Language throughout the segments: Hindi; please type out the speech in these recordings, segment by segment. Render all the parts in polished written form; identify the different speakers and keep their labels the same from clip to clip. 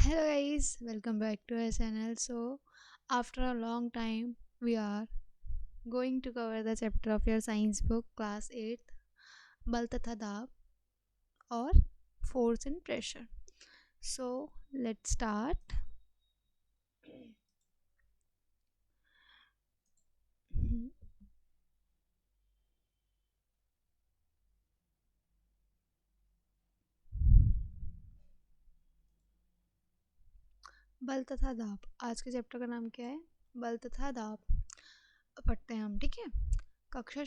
Speaker 1: Hello guys, welcome back to our channel. So, after a long time, we are going to cover the chapter of your science book, class 8, बल तथा दाब और force and pressure. So, let's start. बल तथा दाब। आज के चैप्टर का नाम क्या है? बल तथा दाब। पढ़ते हैं हम, ठीक है। कक्षा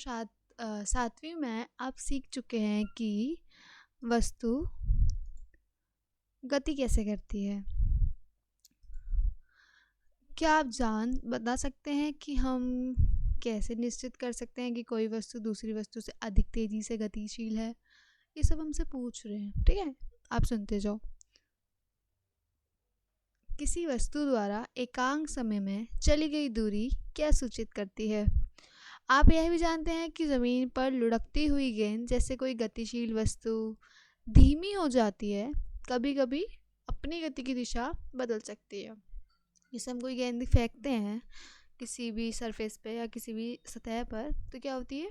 Speaker 1: सातवीं में आप सीख चुके हैं कि वस्तु गति कैसे करती है। क्या आप बता सकते हैं कि हम कैसे निश्चित कर सकते हैं कि कोई वस्तु दूसरी वस्तु से अधिक तेजी से गतिशील है? ये सब हमसे पूछ रहे हैं, ठीक है। आप सुनते जाओ। किसी वस्तु द्वारा एकांक समय में चली गई दूरी क्या सूचित करती है? आप यह भी जानते हैं कि ज़मीन पर लुढ़कती हुई गेंद जैसे कोई गतिशील वस्तु धीमी हो जाती है, कभी कभी अपनी गति की दिशा बदल सकती है। जैसे हम कोई गेंद फेंकते हैं किसी भी सरफेस पे या किसी भी सतह पर, तो क्या होती है?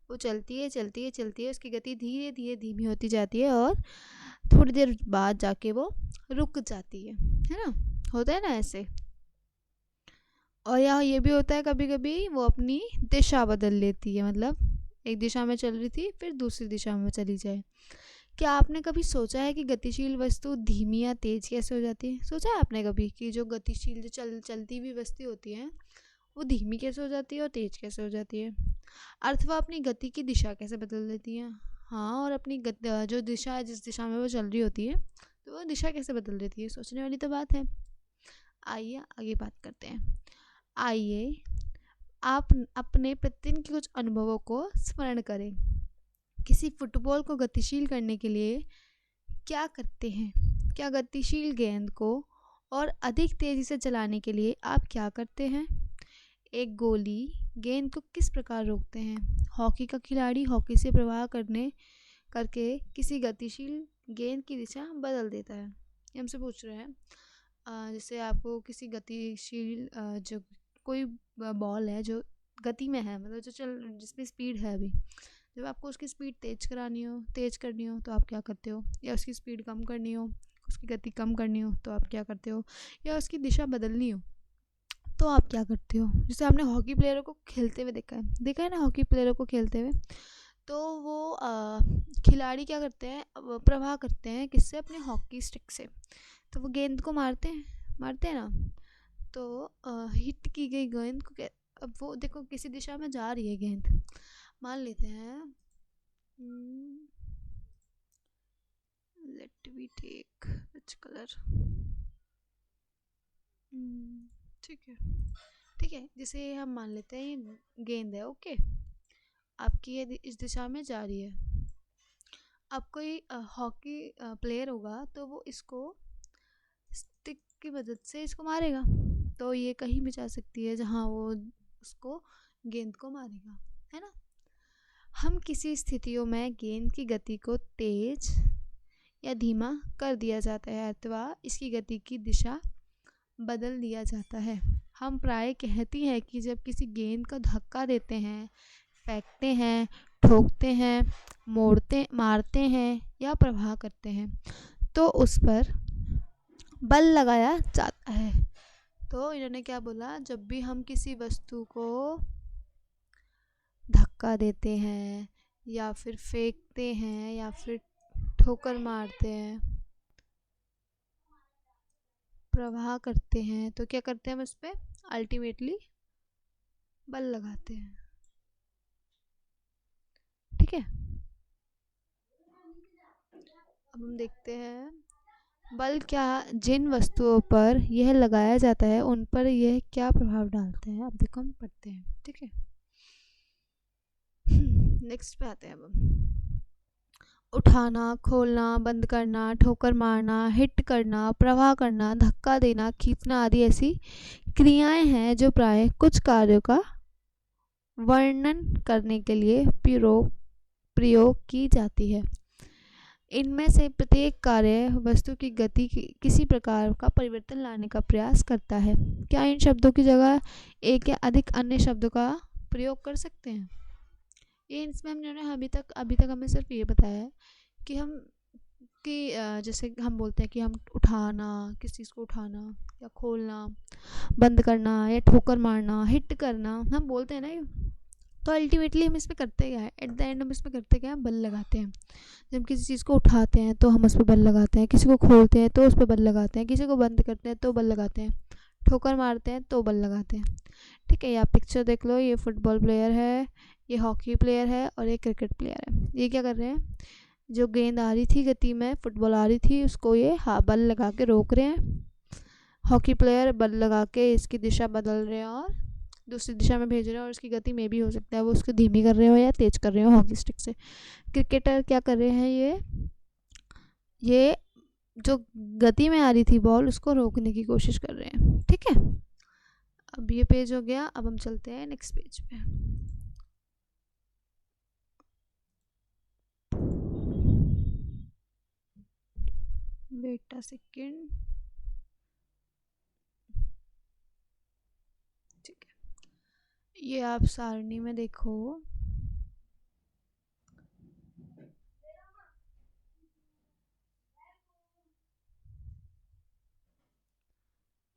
Speaker 1: वो चलती है चलती है चलती है, उसकी गति धीरे धीरे धीमी होती जाती है और थोड़ी देर बाद जाके वो रुक जाती है ना। होता है ना ऐसे। और यहाँ ये भी होता है कभी कभी वो अपनी दिशा बदल लेती है, मतलब एक दिशा में चल रही थी फिर दूसरी दिशा में चली जाए। क्या आपने कभी सोचा है कि गतिशील वस्तु धीमी या तेज कैसे हो जाती है? सोचा है आपने कभी कि जो गतिशील जो चलती हुई वस्तु होती है वो धीमी कैसे हो जाती है और तेज कैसे हो जाती है? अथवा अपनी गति की दिशा कैसे बदल देती है? हाँ, और अपनी जो दिशा है, जिस दिशा में वो चल रही होती है, तो वो दिशा कैसे बदल देती है? सोचने वाली तो बात है। आइए आगे बात करते हैं। आइए आप अपने प्रतिदिन के कुछ अनुभवों को स्मरण करें। किसी फुटबॉल को गतिशील करने के लिए क्या करते हैं? क्या गतिशील गेंद को और अधिक तेज़ी से चलाने के लिए आप क्या करते हैं? एक गोली गेंद को किस प्रकार रोकते हैं? हॉकी का खिलाड़ी हॉकी से प्रवाह करके किसी गतिशील गेंद की दिशा बदल देता है। ये हमसे पूछ रहे हैं। जैसे आपको किसी गतिशील जो कोई बॉल है जो गति में है, मतलब जो जिसमें स्पीड है अभी, जब आपको उसकी स्पीड तेज करनी हो तो आप क्या करते हो? या उसकी स्पीड कम करनी हो, उसकी गति कम करनी हो तो आप क्या करते हो? या उसकी दिशा बदलनी हो तो आप क्या करते हो? जैसे आपने हॉकी प्लेयरों को खेलते हुए देखा है ना, हॉकी प्लेयरों को खेलते हुए। तो वो खिलाड़ी क्या करते हैं, प्रवाह करते हैं किससे? अपने हॉकी स्टिक से। तो वो गेंद को मारते हैं ना। तो हिट की गई गेंद को अब वो देखो किसी दिशा में जा रही है गेंद, मान लेते हैं। Let we take which colour. ठीक है, जैसे हम मान लेते हैं ये गेंद है, ओके। आपकी ये इस दिशा में जा रही है। अब कोई हॉकी प्लेयर होगा तो वो इसको स्टिक की मदद से इसको मारेगा, तो ये कहीं भी जा सकती है जहाँ वो उसको गेंद को मारेगा, है ना। हम किसी स्थितियों में गेंद की गति को तेज या धीमा कर दिया जाता है अथवा इसकी गति की दिशा बदल दिया जाता है। हम प्राय कहती हैं कि जब किसी गेंद को धक्का देते हैं, फेंकते हैं, ठोकते हैं, मारते हैं या प्रवाह करते हैं तो उस पर बल लगाया जाता है। तो इन्होंने क्या बोला? जब भी हम किसी वस्तु को धक्का देते हैं या फिर फेंकते हैं या फिर ठोकर मारते हैं, प्रवाह करते हैं, तो क्या करते हैं? हम उस पर अल्टीमेटली बल लगाते हैं, ठीक है। अब हम देखते हैं बल क्या जिन वस्तुओं पर यह लगाया जाता है उन पर यह क्या प्रभाव डालते हैं। अब देखो हम पढ़ते हैं, ठीक है। नेक्स्ट पे आते हैं अब हम। उठाना, खोलना, बंद करना, ठोकर मारना, हिट करना, प्रवाह करना, धक्का देना, खींचना आदि ऐसी क्रियाएं हैं जो प्राय कुछ कार्यों का वर्णन करने के लिए प्रयोग की जाती है। इनमें से प्रत्येक कार्य वस्तु की गति की किसी प्रकार का परिवर्तन लाने का प्रयास करता है। क्या इन शब्दों की जगह एक या अधिक अन्य शब्दों का प्रयोग कर सकते हैं? ये इसमें हमने अभी तक हमें सिर्फ ये बताया है कि हम कि जैसे हम बोलते हैं कि हम उठाना, किसी चीज़ को उठाना या खोलना, बंद करना या ठोकर मारना, हिट करना, हम बोलते हैं ना ये। तो अल्टीमेटली हम इसमें करते क्या है, एट द एंड हम इसमें करते क्या है, बल लगाते हैं। जब हम किसी चीज़ को उठाते हैं तो हम उस पर बल लगाते हैं, किसी को खोलते हैं तो उस पर बल लगाते हैं, किसी को बंद करते हैं तो बल लगाते हैं, ठोकर मारते हैं तो बल लगाते हैं। ठीक है, ये आप पिक्चर देख लो, ये फुटबॉल प्लेयर है, ये हॉकी प्लेयर है और ये क्रिकेट प्लेयर है। ये क्या कर रहे हैं, जो गेंद आ रही थी गति में, फुटबॉल आ रही थी, उसको ये बल लगा के रोक रहे हैं। हॉकी प्लेयर बल लगा के इसकी दिशा बदल रहे हैं और दूसरी दिशा में भेज रहे हैं, और उसकी गति में भी हो सकता है वो उसको धीमी कर रहे हो या तेज कर रहे हो हॉकी स्टिक से। क्रिकेटर क्या कर रहे हैं, ये जो गति में आ रही थी बॉल, उसको रोकने की कोशिश कर रहे हैं। ठीक है, अब ये पेज हो गया। अब हम चलते हैं नेक्स्ट पेज पे। बेटा सेकंड, ठीक है, ये आप सारणी में देखो,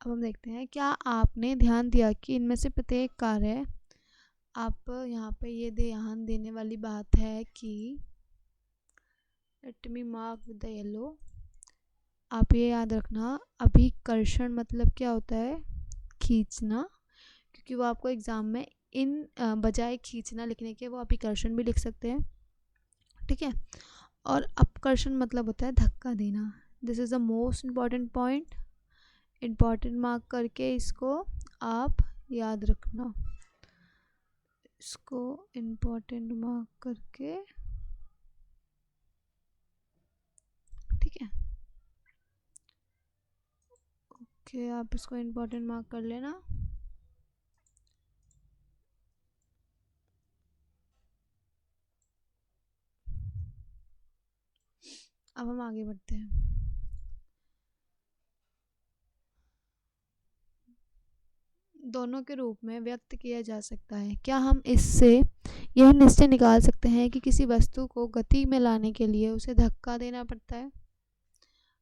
Speaker 1: अब हम देखते हैं, क्या आपने ध्यान दिया कि इनमें से प्रत्येक कार्य, आप यहाँ पे ये ध्यान देने वाली बात है कि let me mark with the yellow, आप ये याद रखना, अभिकर्षण मतलब क्या होता है, खींचना, क्योंकि वो आपको एग्जाम में इन बजाय खींचना लिखने के वो अभिकर्षण भी लिख सकते हैं। ठीक है, और अपकर्षण मतलब होता है धक्का देना। This is the most important point, important mark करके इसको आप याद रखना, इसको इम्पॉर्टेंट मार्क करके, ठीक है, ओके, आप इसको इम्पॉर्टेंट मार्क कर लेना। अब हम आगे बढ़ते हैं। दोनों के रूप में व्यक्त किया जा सकता है। क्या हम इससे यह निश्चय निकाल सकते हैं कि किसी वस्तु को गति में लाने के लिए उसे धक्का देना पड़ता है?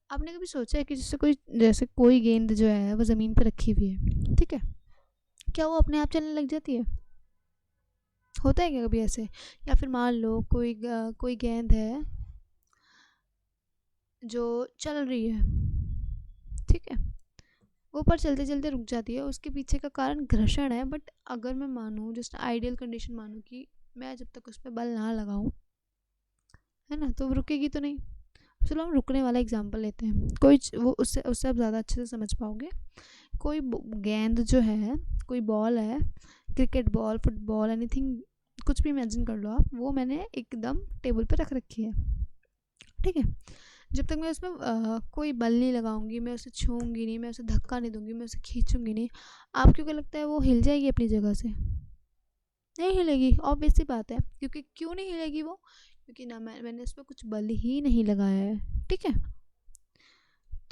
Speaker 1: आपने कभी सोचा है कि जैसे कोई गेंद जो है वो ज़मीन पर रखी हुई है, ठीक है, क्या वो अपने आप चलने लग जाती है? होता है क्या कभी ऐसे? या फिर मान लो कोई गेंद है जो चल रही है, ठीक है, वो पर चलते चलते रुक जाती है, उसके पीछे का कारण घर्षण है। बट अगर मैं मानूँ, जस्ट आइडियल कंडीशन मानूँ कि मैं जब तक उस पर बल ना लगाऊँ, है ना, तो वो रुकेगी तो नहीं। चलो हम रुकने वाला एग्जांपल लेते हैं, वो उससे उससे आप ज़्यादा अच्छे से समझ पाओगे। कोई गेंद जो है, कोई बॉल है, क्रिकेट बॉल, फुटबॉल, एनीथिंग, कुछ भी इमेजिन कर लो आप, वो मैंने एकदम टेबल पे रख रखी है। ठीक है, जब तक मैं उसमें कोई बल नहीं लगाऊंगी, मैं उसे छूऊंगी नहीं, मैं उसे धक्का नहीं दूंगी, मैं उसे खींचूंगी नहीं, आपको क्या लगता है वो हिल जाएगी अपनी जगह से? नहीं हिलेगी, ऑब्वियस सी बात है। क्योंकि क्यों नहीं हिलेगी वो? क्योंकि ना मैंने उसमें कुछ बल ही नहीं लगाया है। ठीक है,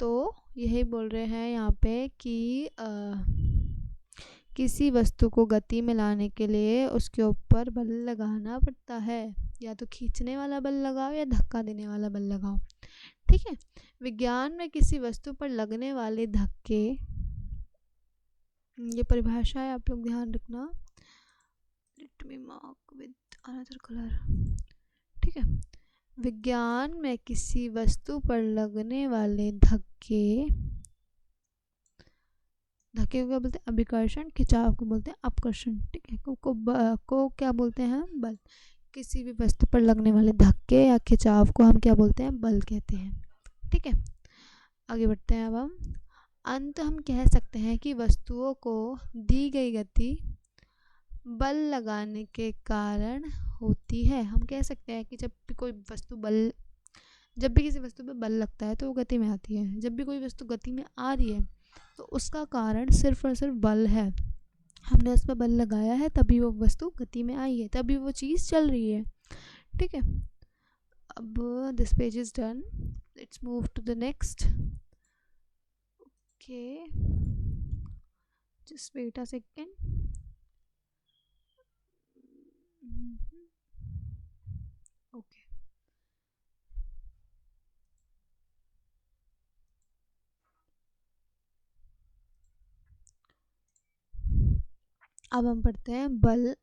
Speaker 1: तो यही बोल रहे हैं यहाँ पे कि किसी वस्तु को गति में लाने के लिए उसके ऊपर बल लगाना पड़ता है, या तो खींचने वाला बल लगाओ या धक्का देने वाला बल लगाओ। ठीक है, विज्ञान में किसी वस्तु पर लगने वाले धक्के, ये परिभाषा है, आप लोग ध्यान रखना। Let me mark with another colour. ठीक है, विज्ञान में किसी वस्तु पर लगने वाले धक्के को क्या बोलते हैं, अभिकर्षण, खिंचाव को बोलते हैं अपकर्षण। ठीक है, को क्या बोलते हैं, बल। किसी भी वस्तु पर लगने वाले धक्के या खिंचाव को हम क्या बोलते हैं, बल कहते हैं। ठीक है, आगे बढ़ते हैं। अब हम कह सकते हैं कि वस्तुओं को दी गई गति बल लगाने के कारण होती है। हम कह सकते हैं कि जब भी किसी वस्तु पर बल लगता है तो वो गति में आती है। जब भी कोई वस्तु गति में आ रही है तो उसका कारण सिर्फ और सिर्फ बल है। हमने उस पर बल लगाया है, तभी वो वस्तु गति में आई है, तभी वो चीज़ चल रही है। ठीक है, अब this page is done, let's move to the next. Okay, just wait a second. Okay, अब हम पढ़ते हैं बल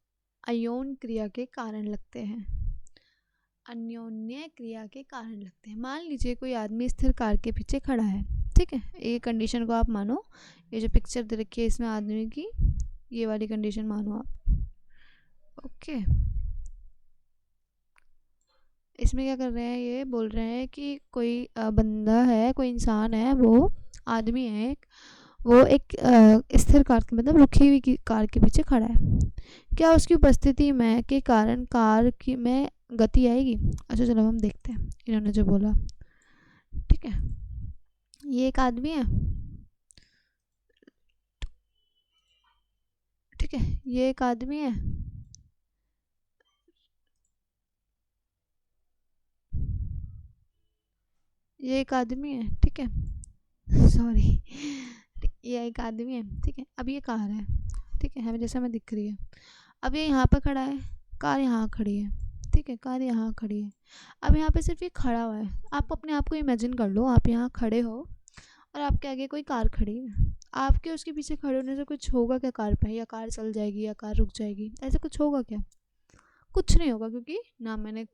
Speaker 1: अयोन क्रिया के कारण लगते हैं. अन्योन्य क्रिया के कारण लगते हैं. मान लीजिए कोई आदमी स्थिर कार के पीछे खड़ा है. ठीक है, ये कंडीशन को आप मानो. ये जो पिक्चर दे रखी है इसमें आदमी की, ये वाली कंडीशन मानो आप. ओके, इसमें क्या कर रहे हैं, ये बोल रहे हैं कि कोई बंदा है, कोई इंसान है, वो आदमी है, वो एक स्थिर कार के मतलब रुकी हुई कार के पीछे खड़ा है. क्या उसकी उपस्थिति में के कारण कार की में गति आएगी? अच्छा चलो हम देखते हैं इन्होंने जो बोला. ठीक है, ये एक आदमी है. ठीक है, ये एक आदमी है. ये एक आदमी है. ठीक है, सॉरी, ये एक आदमी है. ठीक है, अब ये कार है. ठीक है, हमें जैसे हमें दिख रही है. अब ये यहाँ पर खड़ा है, कार यहाँ खड़ी है. ठीक है, कार यहाँ खड़ी है. अब यहाँ पे सिर्फ ये खड़ा हुआ है. आप अपने आप को इमेजिन कर लो, आप यहाँ खड़े हो और आपके आगे कोई कार खड़ी है. आपके उसके पीछे खड़े होने से कुछ होगा क्या कार पे? या कार चल जाएगी या कार रुक जाएगी, ऐसा कुछ होगा क्या? कुछ नहीं होगा, क्योंकि ना मैंने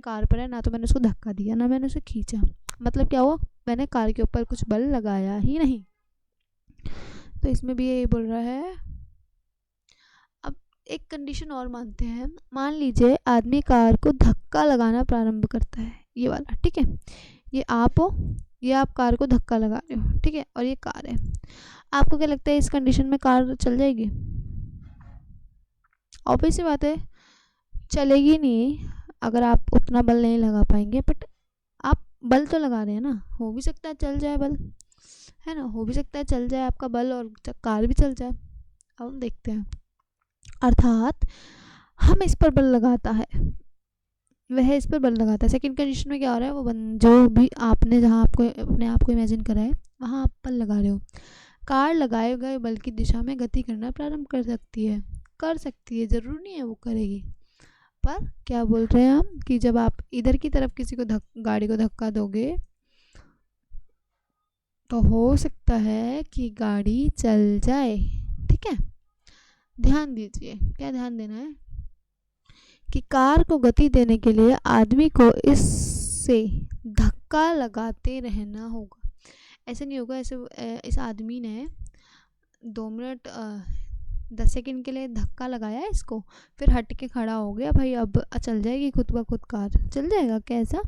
Speaker 1: कार पर है, ना तो मैंने उसको धक्का दिया, ना मैंने उसे खींचा. मतलब क्या हुआ, मैंने कार के ऊपर कुछ बल लगाया ही नहीं. तो इसमें भी यही बोल रहा है. अब एक कंडीशन और मानते हैं. मान लीजिए आदमी कार को धक्का लगाना प्रारंभ करता है, ये वाला. ठीक है, ये आप हो, ये आप कार को धक्का लगा रहे हो. ठीक है, और ये कार है. आपको क्या लगता है इस कंडीशन में कार चल जाएगी? ऑब्वियस सी बात है, चलेगी नहीं अगर आप उतना बल नहीं लगा पाएंगे. बट आप बल तो लगा रहे हैं ना, हो भी सकता है चल जाए बल, है ना, हो भी सकता है चल जाए आपका बल और कार भी चल जाए. अब हम देखते हैं. अर्थात हम इस पर बल लगाता है, वह इस पर बल लगाता है. सेकंड कंडीशन में क्या हो रहा है, वो जो भी आपने जहाँ आपको अपने आप को इमेजिन करा है वहाँ आप बल लगा रहे हो. कार लगाए गए बल की दिशा में गति करना प्रारंभ कर सकती है. ज़रूरी नहीं है वो करेगी. पर क्या बोल रहे हैं हम कि जब आप इधर की तरफ किसी को गाड़ी को धक्का दोगे तो हो सकता है कि गाड़ी चल जाए. ठीक है, ध्यान दीजिए. क्या ध्यान देना है कि कार को गति देने के लिए आदमी को इससे धक्का लगाते रहना होगा. ऐसे नहीं होगा ऐसे इस आदमी ने 2 मिनट 10 सेकंड के लिए धक्का लगाया इसको, फिर हट के खड़ा हो गया, भाई अब चल जाएगी खुद ब खुद कार, चल जाएगा क्या? ऐसा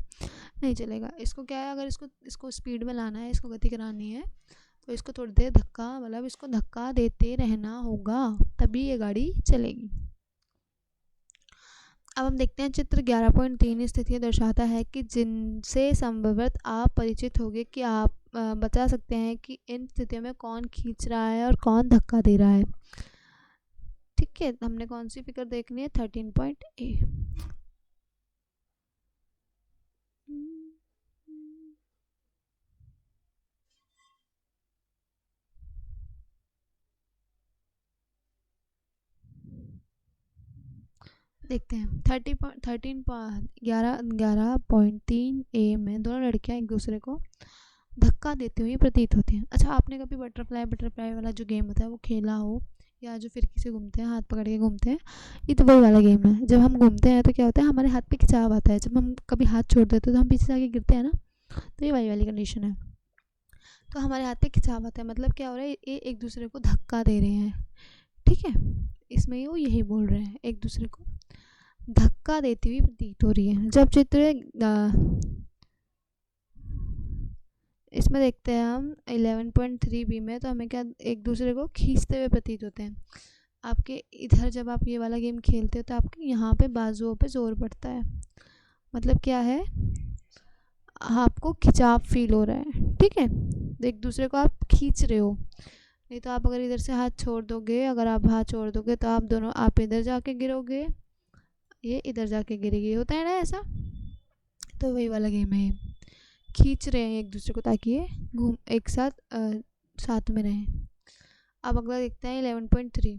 Speaker 1: नहीं चलेगा. इसको क्या है, अगर इसको स्पीड में लाना है, इसको गति करानी है, तो इसको थोड़ी देर धक्का मतलब इसको धक्का देते रहना होगा, तभी ये गाड़ी चलेगी. अब हम देखते हैं चित्र 11.3 स्थितियाँ दर्शाता है कि जिनसे संभवतः आप परिचित होंगे कि आप बता सकते हैं कि इन स्थितियों में कौन खींच रहा है और कौन धक्का दे रहा है. ठीक है, हमने कौन सी फिगर देखनी है, 13.a. देखते हैं 11.3 ए में दोनों लड़कियां एक दूसरे को धक्का देते हुए प्रतीत होती हैं. अच्छा, आपने कभी बटरफ्लाई वाला जो गेम होता है वो खेला हो, या जो फिरकी से घूमते हैं, हाथ पकड़ के घूमते हैं, ये तो वही वाला गेम है. जब हम घूमते हैं तो क्या होता है, हमारे हाथ पे खिंचाव आता है. जब हम कभी हाथ छोड़ देते हैं तो हम पीछे से आके गिरते हैं ना, तो ये वही वाली कंडीशन है. तो हमारे हाथ पे खिंचाव आता है, मतलब क्या हो रहा है, ये एक दूसरे को धक्का दे रहे हैं. ठीक है, इसमें वो यही बोल रहे हैं, एक दूसरे को धक्का देती हुई प्रतीत हो रही है. जब चित्र इसमें देखते हैं हम 11.3b में, तो हमें क्या एक दूसरे को खींचते हुए प्रतीत होते हैं. आपके इधर जब आप ये वाला गेम खेलते हो तो आपके यहाँ पे बाजुओं पे जोर पड़ता है. मतलब क्या है, आपको खिंचाव फील हो रहा है. ठीक है, तो एक दूसरे को आप खींच रहे हो. नहीं तो आप अगर इधर से हाथ छोड़ दोगे, अगर आप हाथ छोड़ दोगे तो आप इधर जाके गिरोगे, ये इधर जाके गिरेगी. होता है ना ऐसा. तो वही वाला गेम है ये। खींच रहे हैं एक दूसरे को ताकि ये घूम एक साथ साथ में रहें। अब अगला देखते हैं 11.3।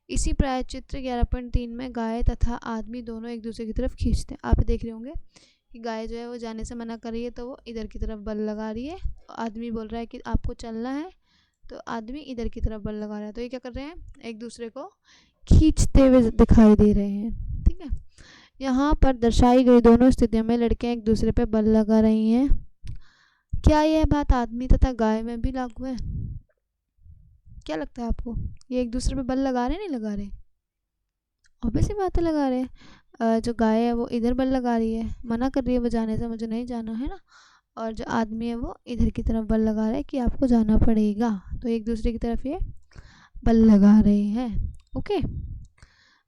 Speaker 1: इसी प्रायचित्र 11.3 में गाय तथा आदमी दोनों एक दूसरे की तरफ खींचते हैं। आप देख रहे होंगे कि गाय जो है वो जाने से मना कर रही है, तो वो इधर की तरफ बल लगा रही है। आदमी बोल रहा है कि आपको चलना है, तो आदमी इधर की तरफ बल लगा रहा है। तो ये क्या कर रहे हैं, एक दूसरे को खींचते हुए दिखाई दे रहे हैं। ठीक है, यहाँ पर दर्शाई गई दोनों स्थितियों में लड़कियां एक दूसरे पे बल लगा रही हैं। क्या यह बात आदमी तथा गाय में भी लागू है? क्या लगता है आपको, ये एक दूसरे पे बल लगा रहे नहीं लगा रहे? ऑब्वियस ही बात है लगा रहे हैं। जो गाय है वो इधर बल लगा रही है, मना कर रही है वो जाने से, मुझे नहीं जाना है ना। और जो आदमी है वो इधर की तरफ बल लगा रहा है कि आपको जाना पड़ेगा। तो एक दूसरे की तरफ ये बल लगा रहे हैं। ओके,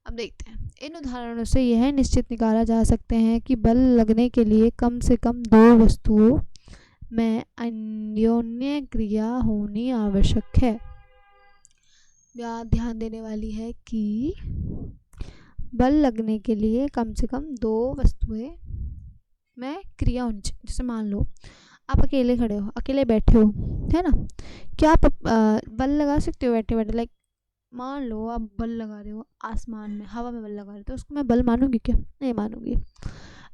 Speaker 1: अब देखते हैं। इन उदाहरणों से यह निश्चित निकाला जा सकते हैं कि बल लगने के लिए कम से कम दो वस्तुओं में अन्योन्य क्रिया होनी आवश्यक है। ध्यान देने वाली है कि बल लगने के लिए कम से कम दो वस्तुएं में क्रिया होनी चाहिए। जैसे मान लो आप अकेले खड़े हो, अकेले बैठे हो, है ना, क्या आप बल लगा सकते हो बैठे बैठे? लाइक मान लो आप बल लगा रहे हो आसमान में, हवा में बल लगा रहे हो, तो उसको मैं बल मानूंगी क्या? नहीं मानूंगी।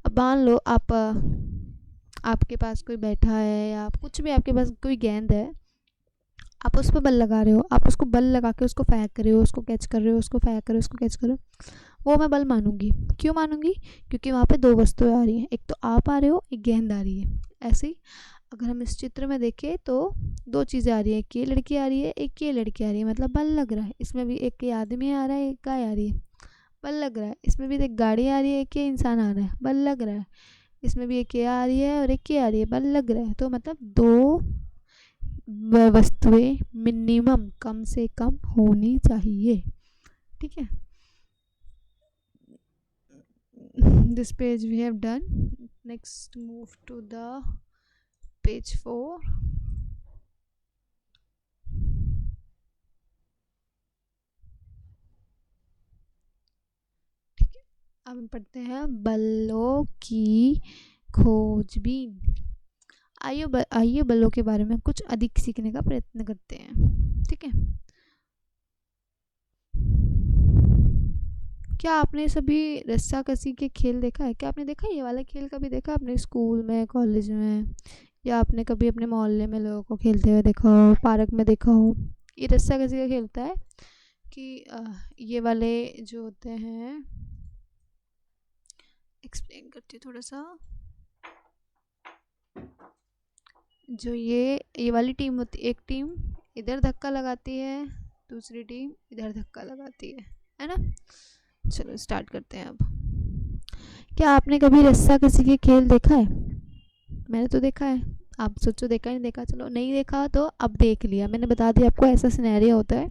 Speaker 1: अब मान लो आप आपके पास कोई बैठा है या कुछ भी, आपके पास कोई गेंद है, आप उस पर बल लगा रहे हो, आप उसको बल लगा के उसको फेंक रहे हो, उसको कैच कर रहे हो, उसको फेंक रहे हो, उसको कैच कर रहे हो, वो मैं बल मानूंगी। क्यों मानूंगी? क्योंकि वहाँ पे दो वस्तुएं आ रही हैं, एक तो आप आ रहे हो, एक गेंद आ रही है। ऐसे ही अगर हम इस चित्र में देखें तो दो चीज़ें आ रही है, एक ये लड़की आ रही है, एक ये लड़की आ रही है, मतलब बल लग रहा है। इसमें भी एक ये आदमी आ रहा है, एक गाय आ रही है, बल लग रहा है। इसमें भी एक गाड़ी आ रही है, एक ये इंसान आ रहा है, बल लग रहा है। इसमें भी एक ये आ रही है और एक ये आ रही है, बल लग रहा है। तो मतलब दो वस्तुएं मिनिमम, कम से कम होनी चाहिए। ठीक है, this page we have done. Next move to the page 4. ठीक है, अब हम पढ़ते हैं बलों की खोजबीन। आइए बलों के बारे में कुछ अधिक सीखने का प्रयत्न करते हैं। ठीक है, क्या आपने सभी रस्साकसी के खेल देखा है? क्या आपने देखा है ये वाला खेल? कभी देखा अपने स्कूल में, कॉलेज में, या आपने कभी अपने मोहल्ले में लोगों को खेलते हुए देखा हो, पार्क में देखा हो? ये रस्साकसी का खेलता है कि ये वाले जो होते हैं, एक्सप्लेन करती हूँ थोड़ा सा। जो ये वाली टीम होती, एक टीम इधर धक्का लगाती है, दूसरी टीम इधर धक्का लगाती है ना। चलो स्टार्ट करते हैं अब। क्या आपने कभी रस्साकसी के खेल देखा है? मैंने तो देखा है, आप सोचो देखा ही नहीं देखा। चलो नहीं देखा तो अब देख लिया, मैंने बता दिया आपको। ऐसा सिनेरियो होता है,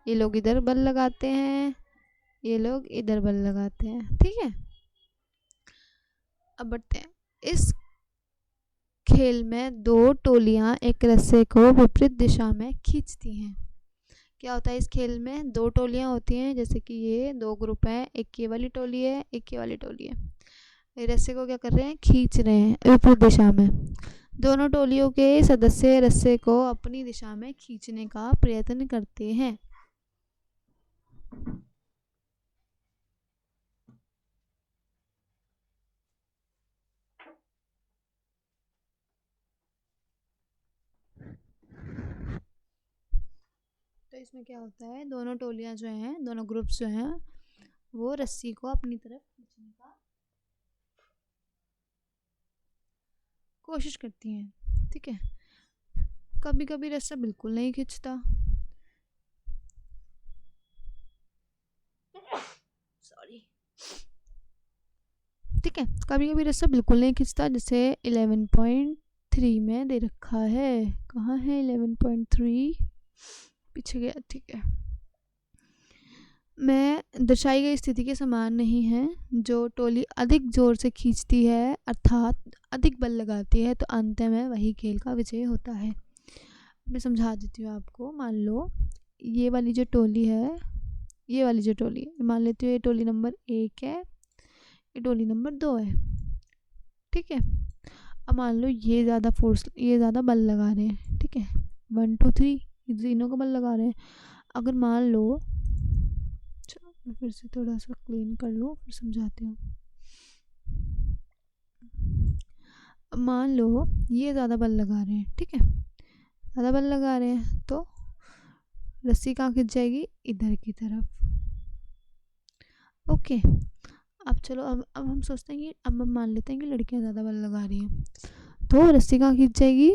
Speaker 1: ये लोग इधर बल लगाते हैं, ये लोग इधर बल लगाते हैं। ठीक है, अब बढ़ते हैं। इस खेल में दो टोलियां एक रस्से को विपरीत दिशा में खींचती हैं। क्या होता है इस खेल में? दो टोलियां होती हैं, जैसे कि ये दो ग्रुप हैं, एक ये वाली टोली है, एक ये वाली टोली है। रस्से को क्या कर रहे हैं? खींच रहे हैं विपरीत दिशा में। दोनों टोलियों के सदस्य रस्से को अपनी दिशा में खींचने का प्रयत्न करते हैं। तो इसमें क्या होता है, दोनों टोलियां जो हैं, दोनों ग्रुप्स जो हैं, वो रस्सी को अपनी तरफ खींचने का कोशिश करती हैं। ठीक है, कभी कभी रस्सा बिल्कुल नहीं खींचता, सॉरी। ठीक है, कभी कभी रस्सा बिल्कुल नहीं खींचता, जैसे 11.3 में दे रखा है। कहाँ है 11.3? पीछे गया। ठीक है, में दर्शाई गई स्थिति के समान नहीं है। जो टोली अधिक जोर से खींचती है, अर्थात अधिक बल लगाती है, तो अंत में वही खेल का विजय होता है। मैं समझा देती हूँ आपको। मान लो ये वाली जो टोली है, ये वाली जो टोली है, मान लेती हूँ ये टोली नंबर 1 है, ये टोली नंबर 2 है। ठीक है। अब मान लो ये ज़्यादा बल लगा रहे हैं, ठीक है, 1 2 3 तीनों को बल लगा रहे हैं। अगर मान लो, चलो मैं फिर से थोड़ा सा क्लीन कर लूँ फिर समझाती हूँ। मान लो ये ज़्यादा बल लगा रहे हैं, ठीक है, ज़्यादा बल लगा रहे हैं तो रस्सी कहाँ खिंच जाएगी, इधर की तरफ। ओके। अब चलो, अब हम सोचते हैं कि अब हम मान लेते हैं कि लड़कियां ज़्यादा बल लगा रही हैं, तो रस्सी कहाँ खींच जाएगी,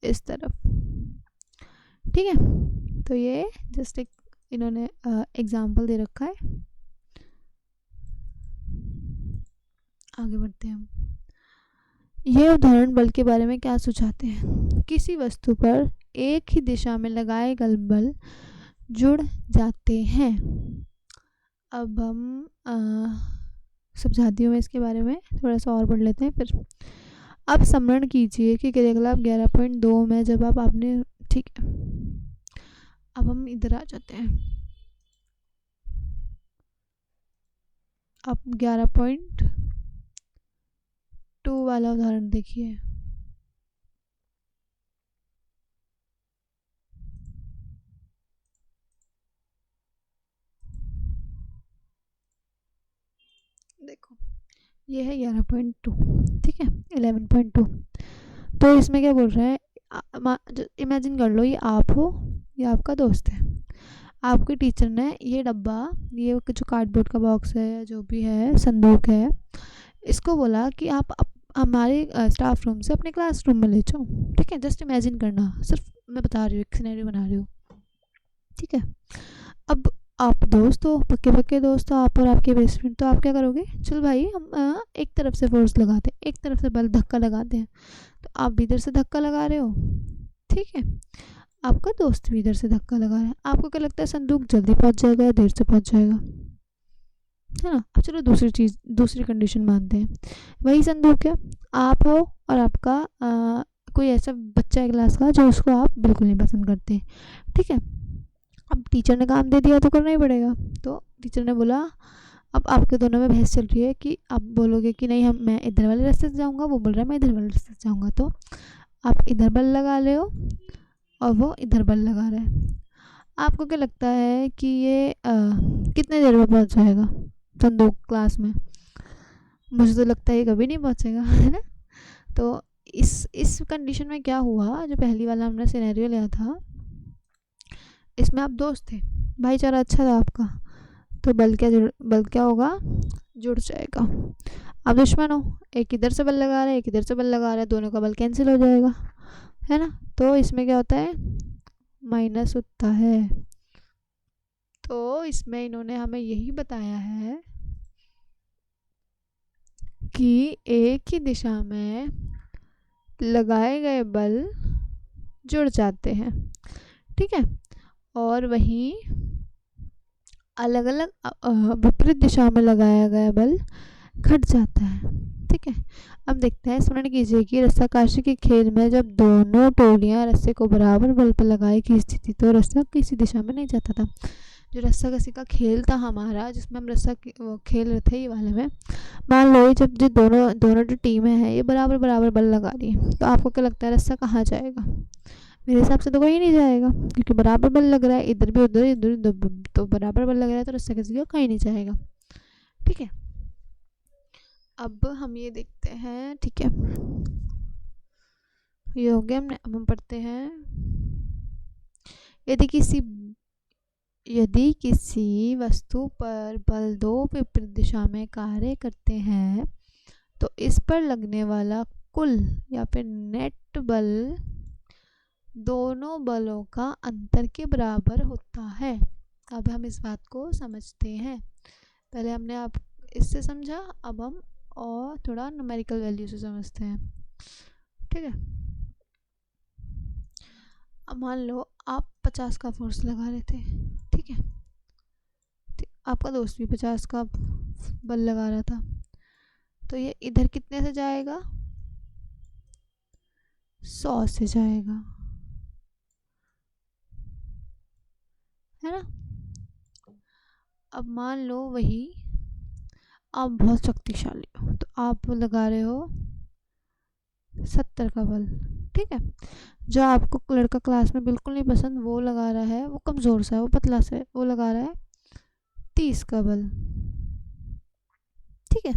Speaker 1: इस तरफ, ठीक है। तो ये जस्ट एक इन्होंने एग्जाम्पल दे रखा है। आगे बढ़ते हैं हम। यह उदाहरण बल के बारे में क्या सुझाते हैं? किसी वस्तु पर एक ही दिशा में लगाए गए बल जुड़ जाते हैं। अब हम समझाती हूँ मैं इसके बारे में, थोड़ा सा और पढ़ लेते हैं फिर। अब स्मरण कीजिए कि क्रियाकलाप 11.2 में जब आपने, ठीक है, अब हम इधर आ जाते हैं। अब 11.2 वाला उदाहरण देखिए। देखो ये है 11.2, ठीक है, 11.2। तो इसमें क्या बोल रहा है, इमेजिन कर लो ये आप हो, ये आपका दोस्त है। आपके टीचर ने ये डब्बा, ये जो कार्डबोर्ड का बॉक्स है या जो भी है, संदूक है, इसको बोला कि आप हमारे स्टाफ रूम से अपने क्लासरूम में ले जाओ, ठीक है। जस्ट इमेजिन करना, सिर्फ मैं बता रही हूँ, एक सिनेरियो बना रही हूँ, ठीक है। अब आप दोस्त हो, पक्के पक्के दोस्त हो आप और आपके बेस्ट फ्रेंड, तो आप क्या करोगे, चल भाई हम एक तरफ से फोर्स लगाते हैं, एक तरफ से बल धक्का लगाते हैं। तो आप भी इधर से धक्का लगा रहे हो, ठीक है, आपका दोस्त भी इधर से धक्का लगा रहा है। आपको क्या लगता है संदूक जल्दी पहुंच जाएगा या देर से पहुंच जाएगा, है ना। अब चलो दूसरी कंडीशन मानते हैं, वही संदूक है, आप हो और आपका कोई ऐसा बच्चा है क्लास का जो उसको आप बिल्कुल नहीं पसंद करते, ठीक है। अब टीचर ने काम दे दिया तो करना ही पड़ेगा। तो टीचर ने बोला, अब आपके दोनों में बहस चल रही है कि आप बोलोगे कि नहीं मैं इधर वाले रास्ते से जाऊंगा, वो बोल रहा है मैं इधर वाले रास्ते से जाऊंगा। तो आप इधर बल लगा ले हो और वो इधर बल लगा रहा है। आपको क्या लगता है कि ये कितने देर में पहुंच जाएगा संदूक क्लास में? मुझे तो लगता है ये कभी नहीं पहुंचेगा, है ना। तो इस कंडीशन में क्या हुआ, जो पहली वाला हमने सिनेरियो लिया था, इसमें आप दोस्त थे, भाईचारा अच्छा था आपका, तो बल क्या होगा, जुड़ जाएगा। आप दुश्मन हो, एक इधर से बल लगा रहे हैं, एक इधर से बल लगा रहे हैं, दोनों का बल कैंसिल हो जाएगा, है ना। तो इसमें क्या होता है, माइनस होता है। तो इसमें इन्होंने हमें यही बताया है कि एक ही दिशा में लगाए गए बल जुड़ जाते हैं, ठीक है, और वहीं अलग अलग विपरीत दिशा में लगाया गया बल घट जाता है, ठीक है। अब देखते हैं, स्मरण कीजिए कि रस्साकशी के खेल में जब दोनों टोलियां रस्से को बराबर बल पर लगाई की स्थिति, तो रस्सा किसी दिशा में नहीं जाता था। जो रस्साकशी का खेल था हमारा, जिसमें हम वो खेल रहे थे, ये वाले में मान लो जब जो दोनों जो टीमें हैं ये बराबर बराबर बल लगा रही है, तो आपको क्या लगता है रस्सा कहाँ जाएगा? मेरे हिसाब से तो कहीं नहीं जाएगा, क्योंकि बराबर बल लग रहा है, इधर भी उधर इधर उधर, तो बराबर बल लग रहा है, तो रस्सा किसी का कहीं नहीं जाएगा, ठीक है। अब हम ये देखते हैं, ठीक है, ये हो गया हमने। अब हम पढ़ते हैं, यदि किसी वस्तु पर बल दो विपरीत दिशा में कार्य करते हैं, तो इस पर लगने वाला कुल या फिर नेट बल दोनों बलों का अंतर के बराबर होता है। अब हम इस बात को समझते हैं। पहले हमने आप इससे समझा, अब हम और थोड़ा न्यूमेरिकल वैल्यू से समझते हैं, ठीक है। अब मान लो आप 50 का फोर्स लगा रहे थे, ठीक है, आपका दोस्त भी 50 का बल लगा रहा था, तो ये इधर कितने से जाएगा, 100 से जाएगा, है ना। अब मान लो वही आप बहुत शक्तिशाली हो, तो आप लगा रहे हो 70 का बल। ठीक है, जो आपको लड़का क्लास में बिल्कुल नहीं पसंद वो लगा रहा है, वो कमज़ोर सा है, वो पतला सा है, वो लगा रहा है 30 का बल। ठीक है,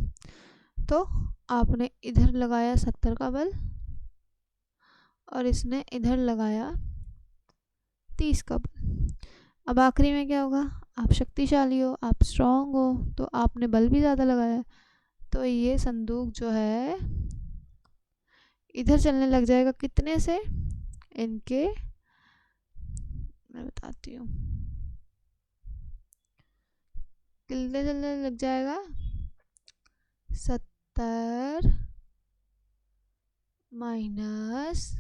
Speaker 1: तो आपने इधर लगाया 70 का बल और इसने इधर लगाया 30 का बल। अब आखिरी में क्या होगा, आप शक्तिशाली हो, आप स्ट्रांग हो, तो आपने बल भी ज़्यादा लगाया, तो ये संदूक जो है इधर चलने लग जाएगा। कितने से, इनके, मैं बताती हूँ, कितने चलने लग जाएगा, 70 माइनस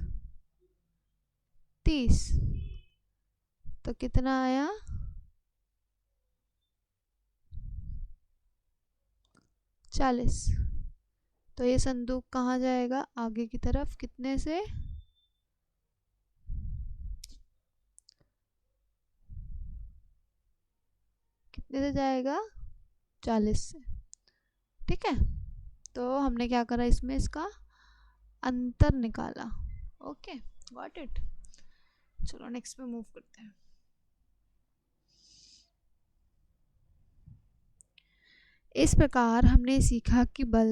Speaker 1: 30, तो कितना आया, 40। तो ये संदूक कहाँ जाएगा, आगे की तरफ, कितने से, कितने से जाएगा, 40 से। ठीक है, तो हमने क्या करा, इसमें इसका अंतर निकाला। Okay, got it. चलो नेक्स्ट पे मूव करते हैं। इस प्रकार हमने सीखा कि बल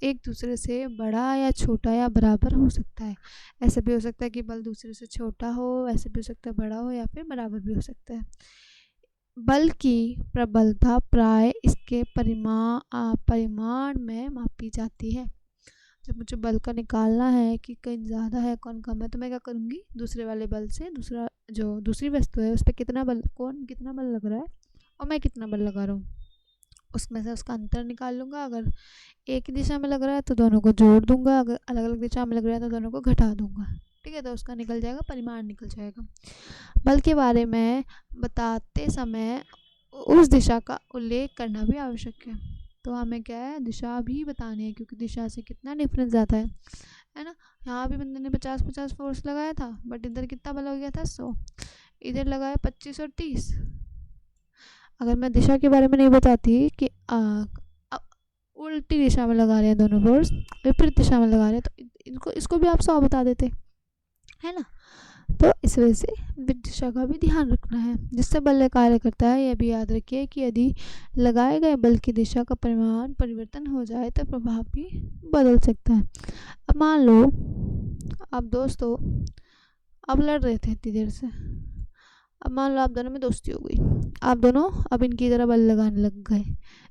Speaker 1: एक दूसरे से बड़ा या छोटा या बराबर हो सकता है। ऐसा भी हो सकता है कि बल दूसरे से छोटा हो, ऐसे भी हो सकता है बड़ा हो, या फिर बराबर भी हो सकता है। बल की प्रबलता प्राय इसके परिमाण में मापी जाती है। जब मुझे बल का निकालना है कि कौन ज़्यादा है कौन कम है, तो मैं क्या करूँगी, दूसरे वाले बल से दूसरी वस्तु है उस पर कितना बल लग रहा है और मैं कितना बल लगा रहा हूँ, उसमें से उसका अंतर निकाल लूँगा। अगर एक ही दिशा में लग रहा है तो दोनों को जोड़ दूंगा, अगर अलग अलग दिशा में लग रहा है तो दोनों को घटा दूंगा। ठीक है, तो उसका निकल जाएगा, परिमाण निकल जाएगा। बल के बारे में बताते समय उस दिशा का उल्लेख करना भी आवश्यक है। तो हमें क्या है, दिशा भी बतानी है, क्योंकि दिशा से कितना डिफरेंस आता है ना। यहाँ भी बंदे ने 50-50 फोर्स लगाया था, बट इधर कितना बल हो गया था, 100। इधर लगाया 25 और 30। अगर मैं दिशा के बारे में नहीं बताती कि उल्टी दिशा में लगा रहे हैं दोनों फोर्स, विपरीत दिशा में लगा रहे हैं, तो इसको भी आप 100 बता देते, है ना। तो इस वजह से दिशा का भी ध्यान रखना है, जिससे बल कार्य करता है। यह भी याद रखिए कि यदि लगाए गए बल की दिशा का परिमाण परिवर्तन हो जाए तो प्रभाव भी बदल सकता है। अब मान लो अब दोस्तों अब लड़ रहे थे इतनी देर से, अब मान लो आप दोनों में दोस्ती हो गई, आप दोनों अब इनकी तरह बल लगाने लग गए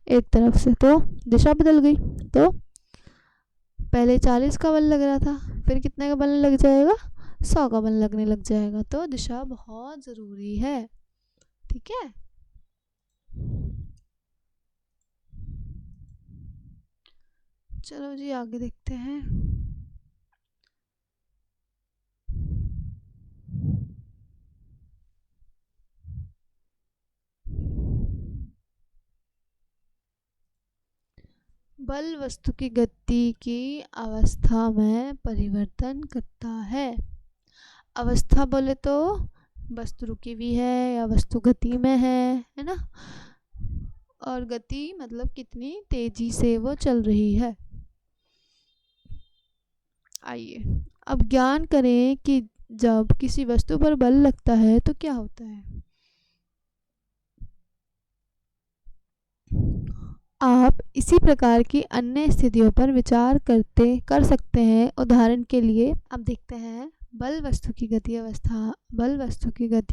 Speaker 1: एक तरफ से, तो दिशा बदल गई। तो पहले 40 का बल लग रहा था, फिर कितने का बल लग जाएगा, 100 का बल लगने लग जाएगा। तो दिशा बहुत ज़रूरी है। ठीक है, चलो जी आगे देखते हैं। बल वस्तु की गति की अवस्था में परिवर्तन करता है। अवस्था बोले तो वस्तु रुकी हुई है या वस्तु गति में है ना। और गति मतलब कितनी तेजी से वो चल रही है। आइए अब ज्ञान करें कि जब किसी वस्तु पर बल लगता है तो क्या होता है। आप इसी प्रकार की अन्य स्थितियों पर विचार कर सकते हैं। उदाहरण के लिए अब देखते हैं बल वस्तु की गति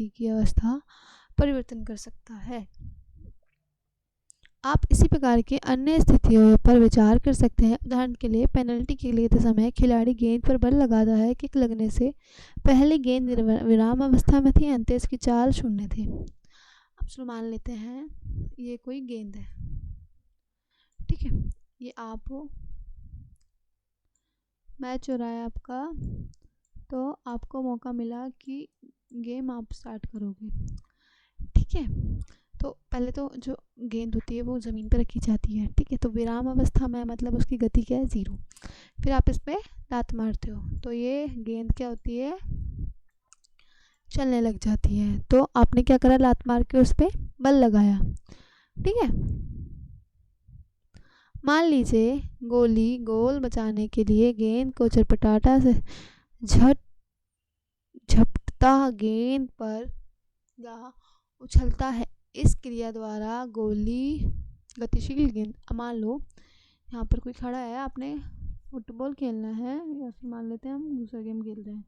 Speaker 1: की अवस्था परिवर्तन कर सकता है। आप इसी प्रकार की अन्य स्थितियों पर विचार कर सकते हैं। उदाहरण के लिए पेनल्टी के लिए समय खिलाड़ी गेंद पर बल लगाता है। किक लगने से पहले गेंद विराम अवस्था में थी, अंत इसकी चाल शून्य थी। अब चलो मान लेते हैं ये कोई गेंद है, ठीक है, ये आप हो, मैच हो रहा है आपका, तो आपको मौका मिला कि गेम आप स्टार्ट करोगे। ठीक है, तो पहले तो जो गेंद होती है वो ज़मीन पर रखी जाती है। ठीक है, तो विराम अवस्था में मतलब उसकी गति क्या है, 0। फिर आप इस पर लात मारते हो तो ये गेंद क्या होती है, चलने लग जाती है। तो आपने क्या करा, लात मार के उस पर बल लगाया। ठीक है, मान लीजिए गोली गोल बचाने के लिए गेंद को चटपटाता से झट झपटता गेंद पर या उछलता है। इस क्रिया द्वारा गोली गतिशील गेंद, अब मान लो यहाँ पर कोई खड़ा है, आपने फुटबॉल खेलना है या फिर मान लेते हैं हम दूसरा गेम खेल रहे हैं,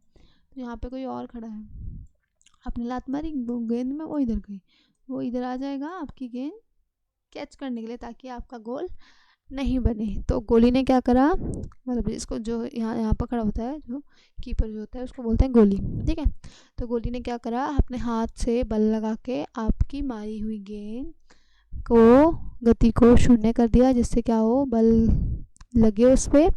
Speaker 1: तो यहाँ पे कोई और खड़ा है, आपने लात मारी गेंद में, वो इधर गई, वो इधर आ जाएगा आपकी गेंद कैच करने के लिए ताकि आपका गोल नहीं बने। तो गोली ने क्या करा, मतलब इसको जो यहाँ पर खड़ा होता है, जो कीपर जो होता है उसको बोलते हैं गोली, ठीक है। तो गोली ने क्या करा, अपने हाथ से बल लगा के आपकी मारी हुई गेंद को गति को शून्य कर दिया, जिससे क्या हो, बल लगे उस पर,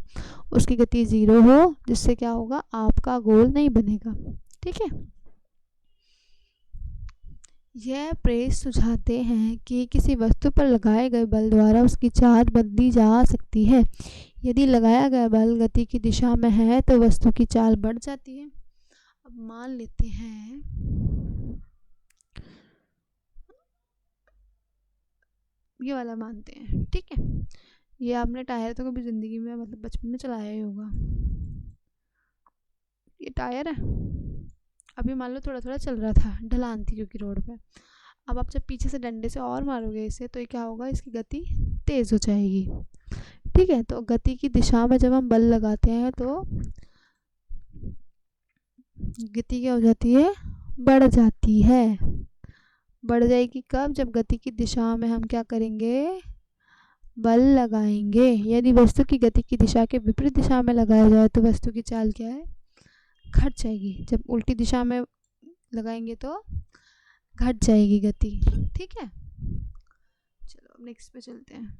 Speaker 1: उसकी गति 0 हो, जिससे क्या होगा, आपका गोल नहीं बनेगा, ठीक है। यह प्रेस सुझाते हैं कि किसी वस्तु पर लगाए गए बल द्वारा उसकी चाल बदली जा सकती है। यदि लगाया गया बल गति की दिशा में है तो वस्तु की चाल बढ़ जाती है। अब मान लेते हैं ये वाला मानते हैं, ठीक है। ये आपने टायर तो कभी ज़िंदगी में मतलब बचपन में चलाया ही होगा। ये टायर है, अभी मान लो थोड़ा थोड़ा चल रहा था, ढलान थी क्योंकि रोड पे। अब आप जब पीछे से डंडे से और मारोगे इसे तो ये क्या होगा, इसकी गति तेज़ हो जाएगी, ठीक है। तो गति की दिशा में जब हम बल लगाते हैं तो गति क्या हो जाती है, बढ़ जाती है। बढ़ जाएगी कब, जब गति की दिशा में हम क्या करेंगे, बल लगाएंगे। यदि वस्तु की गति की दिशा के विपरीत दिशा में लगाया जाए तो वस्तु की चाल क्या है, घट जाएगी। जब उल्टी दिशा में लगाएंगे तो घट जाएगी गति, ठीक है। चलो अब नेक्स्ट पे चलते हैं।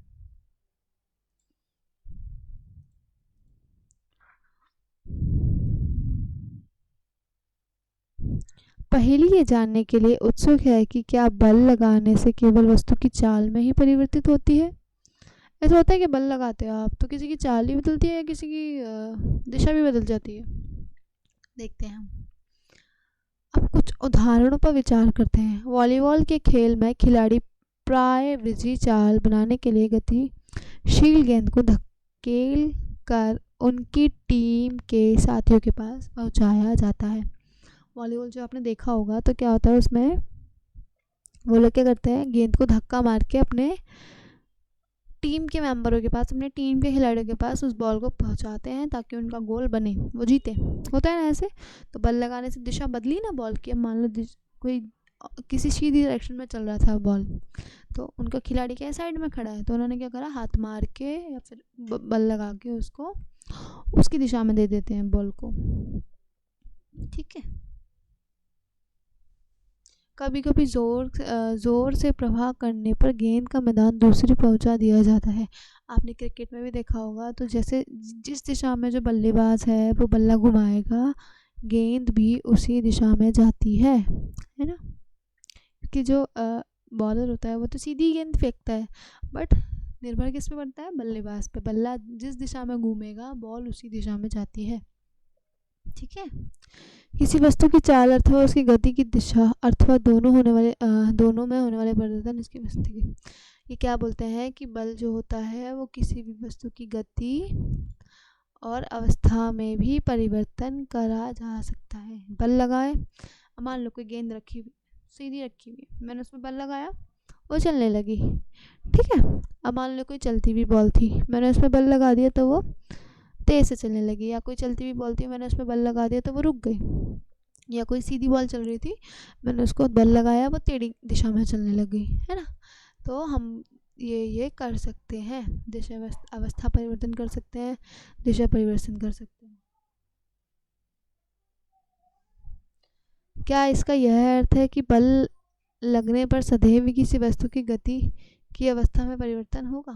Speaker 1: पहेली ये जानने के लिए उत्सुक है कि क्या बल लगाने से केवल वस्तु की चाल में ही परिवर्तित होती है। ऐसा होता है कि बल लगाते हो आप तो किसी की चाल ही बदलती है या किसी की दिशा भी बदल जाती है। देखते हैं हम। अब कुछ उदाहरणों पर विचार करते हैं। वॉलीबॉल के खेल में खिलाड़ी प्राय वृद्धि चाल बनाने के लिए गतिशील गेंद को धकेल कर उनकी टीम के साथियों के पास पहुंचाया जाता है। वॉलीबॉल जो आपने देखा होगा तो क्या होता है उसमें वो लोग क्या करते हैं, गेंद को धक्का मार के अपने टीम के मेंबरों के पास, अपने टीम के खिलाड़ियों के पास उस बॉल को पहुंचाते हैं ताकि उनका गोल बने, वो जीते। होता है ना ऐसे। तो बल लगाने से दिशा बदली ना बॉल की। अब मान लो कोई किसी सीधी डायरेक्शन में चल रहा था बॉल, तो उनका खिलाड़ी क्या साइड में खड़ा है, तो उन्होंने क्या करा, हाथ मार के या फिर बल लगा के उसको उसकी दिशा में दे देते हैं बॉल को, ठीक है। कभी कभी ज़ोर से प्रहार करने पर गेंद का मैदान दूसरी पहुंचा दिया जाता है। आपने क्रिकेट में भी देखा होगा, तो जैसे जिस दिशा में जो बल्लेबाज है वो बल्ला घुमाएगा, गेंद भी उसी दिशा में जाती है ना। कि जो बॉलर होता है वो तो सीधी गेंद फेंकता है, बट निर्भर किस पे पड़ता है, बल्लेबाज पे। बल्ला जिस दिशा में घूमेगा बॉल उसी दिशा में जाती है, ठीक है। किसी वस्तु की चाल अथवा उसकी गति की दिशा अथवा दोनों में होने वाले परिवर्तन इसकी वस्तु की, ये क्या बोलते हैं कि बल जो होता है वो किसी भी वस्तु की गति और अवस्था में भी परिवर्तन करा जा सकता है। बल लगाए, मान लो कोई गेंद रखी हुई सीधी रखी हुई, मैंने उसमें बल लगाया, वो चलने लगी, ठीक है। अब मान लो कोई चलती हुई बॉल थी, मैंने उसमें बल लगा दिया तो वो तेज़ से चलने लगी। या कोई चलती हुई बॉल थी, मैंने उसमें बल लगा दिया तो वो रुक गई। या कोई सीधी बॉल चल रही थी, मैंने उसको बल लगाया, वो टेढ़ी दिशा में चलने लग गई, है ना। तो हम ये कर सकते हैं, दिशा अवस्था परिवर्तन कर सकते हैं, दिशा परिवर्तन कर सकते हैं। क्या इसका यह अर्थ है कि बल लगने पर सदैव किसी वस्तु की गति की अवस्था में परिवर्तन होगा।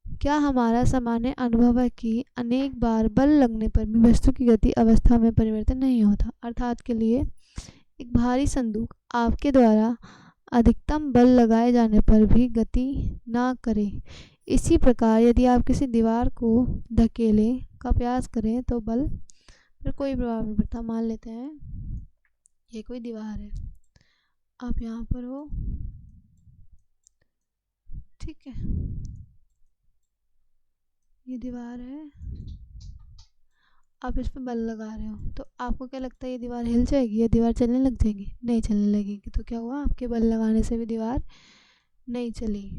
Speaker 1: क्या हमारा सामान्य अनुभव है कि अनेक बार बल लगने पर भी वस्तु की गति अवस्था में परिवर्तन नहीं होता। अर्थात के लिए एक भारी संदूक आपके द्वारा अधिकतम बल लगाए जाने पर भी गति ना करे, इसी प्रकार यदि आप किसी दीवार को धकेले का प्रयास करें तो बल पर कोई प्रभाव नहीं पड़ता। मान लेते हैं ये कोई दीवार है, आप यहाँ पर हो, ठीक है। ये दीवार है, आप इस पे बल लगा रहे हो, तो आपको क्या लगता है ये दीवार हिल जाएगी या दीवार चलने लग जाएगी? नहीं चलने लगेगी। तो क्या हुआ, आपके बल लगाने से भी दीवार नहीं चली।